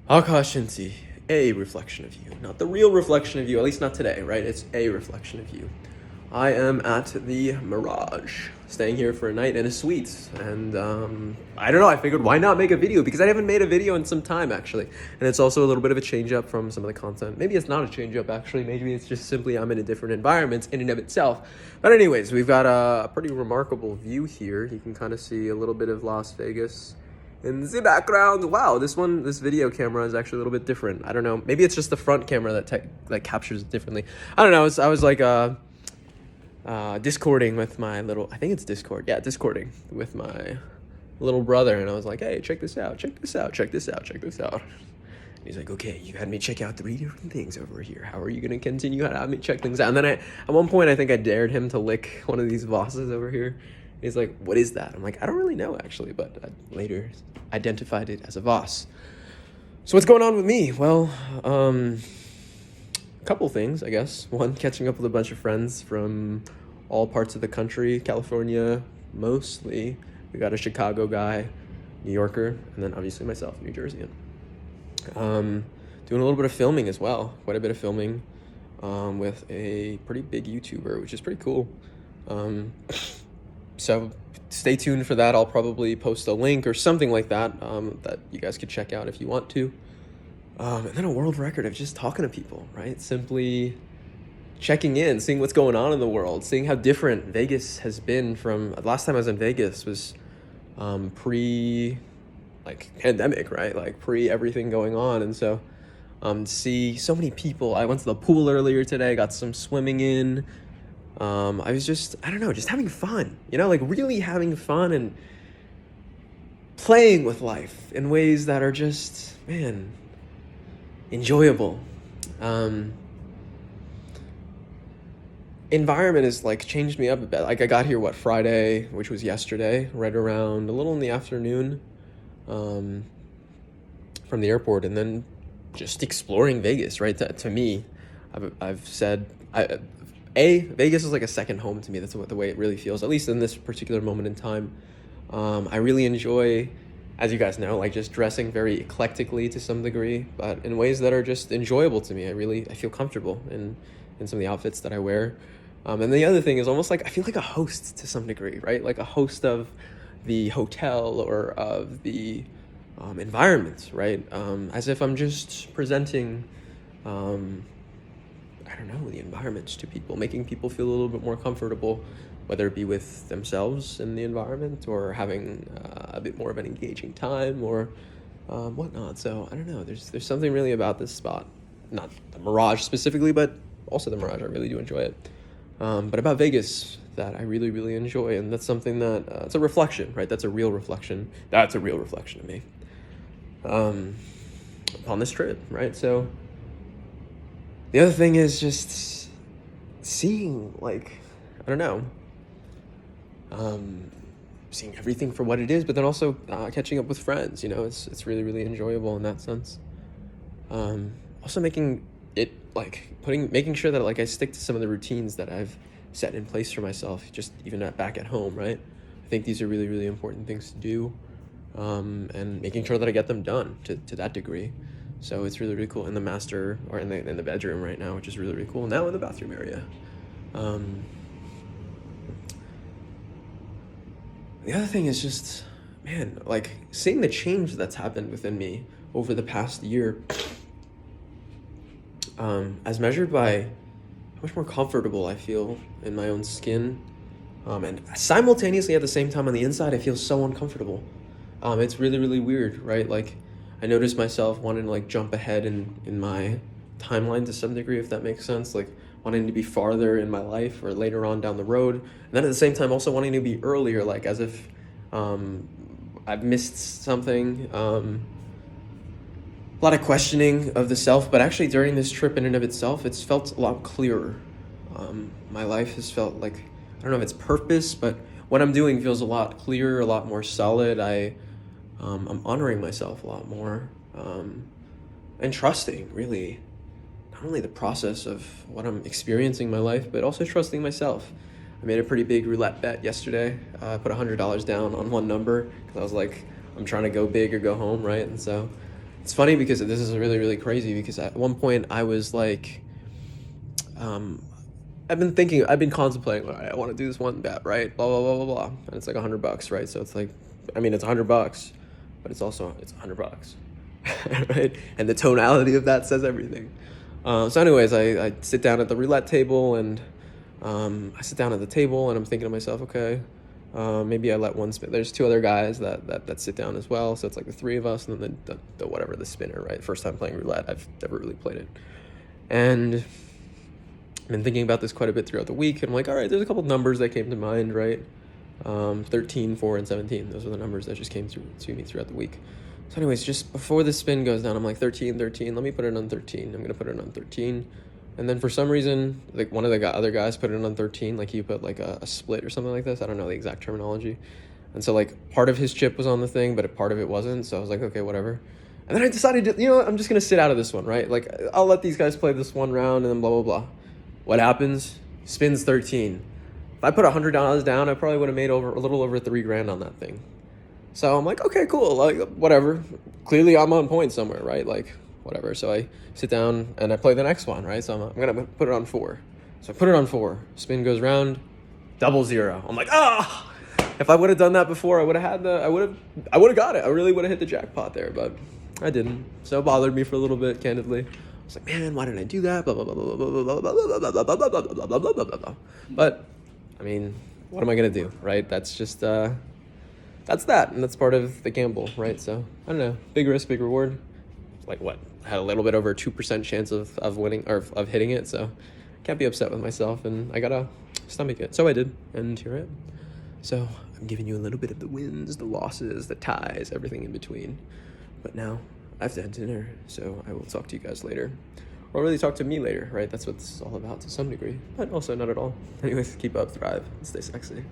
Akash INTI, a reflection of you. Not the real reflection of you, at least not today, right? It's a reflection of you. I am at the Mirage, staying here for a night in a suite, and I don't know, I figured why not make a video, because I haven't made a video in some time, actually. And it's also a little bit of a change up from some of the content. Maybe it's not a change up, actually. Maybe it's just simply I'm in a different environment in and of itself. But anyways, we've got a pretty remarkable view here. You can kind of see a little bit of Las Vegas in the background. Wow, this video camera is actually a little bit different. I don't know, maybe it's just the front camera that captures it differently. I don't know. I was like discording with my little, I think it's Discord. Yeah, discording with my little brother, and I was like, hey, check this out, check this out, check this out, check this out. And he's like, okay, you had me check out 3 different things over here. How are you gonna continue to have me check things out? And then at one point, I think I dared him to lick one of these bosses over here. He's like, what is that? I'm like, I don't really know, actually, but I later identified it as a Voss. So what's going on with me? Well, a couple things, I guess. One, catching up with a bunch of friends from all parts of the country, California mostly. We got a Chicago guy, New Yorker, and then obviously myself, New Jerseyan. Doing a little bit of filming as well, quite a bit of filming with a pretty big YouTuber, which is pretty cool. So stay tuned for that. I'll probably post a link or something like that that you guys could check out if you want to. And then a world record of just talking to people, right? Simply checking in, seeing what's going on in the world, seeing how different Vegas has been from last time I was in Vegas was pre-pandemic, right? Like pre-everything going on. And so see so many people. I went to the pool earlier today, got some swimming in. I was just, I don't know, just having fun, like really having fun and playing with life in ways that are just, man, enjoyable. Environment has changed me up a bit. I got here, Friday, which was yesterday, right around a little in the afternoon, from the airport, and then just exploring Vegas, right? To me, I've said, Vegas is like a second home to me. That's the way it really feels, at least in this particular moment in time. I really enjoy, as you guys know, just dressing very eclectically to some degree, but in ways that are just enjoyable to me. I feel comfortable in some of the outfits that I wear. And the other thing is almost I feel like a host to some degree, right? Like a host of the hotel or of the environment, right? As if I'm just presenting, I don't know, the environment to people, making people feel a little bit more comfortable, whether it be with themselves in the environment or having a bit more of an engaging time or whatnot. So I don't know, there's something really about this spot, not the Mirage specifically, but also the Mirage. I really do enjoy it. But about Vegas that I really, really enjoy, and that's something that it's a reflection, right? That's a real reflection. That's a real reflection of me upon this trip, right? So the other thing is just seeing, I don't know, seeing everything for what it is, but then also catching up with friends. It's really, really enjoyable in that sense. Also making it making sure that I stick to some of the routines that I've set in place for myself, just even back at home, right? I think these are really, really important things to do, and making sure that I get them done to that degree. So it's really, really cool in the master, or in the bedroom right now, which is really, really cool. Now in the bathroom area. The other thing is just, man, seeing the change that's happened within me over the past year, as measured by how much more comfortable I feel in my own skin, and simultaneously at the same time on the inside, I feel so uncomfortable. It's really, really weird, right? I noticed myself wanting to jump ahead in my timeline to some degree, if that makes sense, wanting to be farther in my life or later on down the road, and then at the same time also wanting to be earlier, as if I've missed something. A lot of questioning of the self, but actually during this trip in and of itself, it's felt a lot clearer. My life has felt I don't know if it's purpose, but what I'm doing feels a lot clearer, a lot more solid. I'm honoring myself a lot more, and trusting, really, not only the process of what I'm experiencing in my life, but also trusting myself. I made a pretty big roulette bet yesterday. I put $100 down on one number because I was I'm trying to go big or go home, right? And so It's funny because this is really, really crazy, because at one point I was like, I've been contemplating, all right, I want to do this one bet, right? Blah, blah, blah, blah, blah. And it's like $100, right? So it's like, I mean, it's $100, but it's $100, right? And the tonality of that says everything. So anyways, I sit down at the roulette table, and I sit down at the table, and I'm thinking to myself, okay, maybe I let one spin. There's two other guys that sit down as well, so it's like the three of us, and then the spinner, right? First time playing roulette. I've never really played it. And I've been thinking about this quite a bit throughout the week, and I'm like, all right, there's a couple numbers that came to mind, right? 13, 4, and 17. Those are the numbers that just came to me throughout the week. So anyways, just before the spin goes down, I'm like, 13, let me put it on 13. I'm going to put it on 13. And then for some reason, like one of the other guys put it on 13, like he put like a split or something like this. I don't know the exact terminology. And so like part of his chip was on the thing, but part of it wasn't. So I was like, okay, whatever. And then I decided to, you know what, I'm just going to sit out of this one, right? Like I'll let these guys play this one round, and then blah, blah, blah. What happens? Spins 13. If I put $100 down, I probably would have made a little over $3,000 on that thing. So I'm like, okay, cool, like whatever. Clearly I'm on point somewhere, right? Like whatever. So I sit down and I play the next one, right? So I'm gonna put it on 4. So I put it on 4. Spin goes round, 0. I'm like, ah! If I would have done that before, I would have got it. I really would have hit the jackpot there, but I didn't. So it bothered me for a little bit, candidly. I was like, man, why did I do that? Blah blah blah blah blah blah blah blah blah blah blah blah blah blah blah blah. But I mean, what am I gonna do, right? That's just that's that, and that's part of the gamble, right? So I don't know, big risk, big reward. Like what? I had a little bit over 2% chance of winning or of hitting it, so can't be upset with myself, and I gotta stomach it. So I did, and here I am. So I'm giving you a little bit of the wins, the losses, the ties, everything in between. But now I have to have dinner, so I will talk to you guys later. Or really talk to me later, right? That's what this is all about to some degree, but also not at all. Anyways, keep up, thrive, and stay sexy.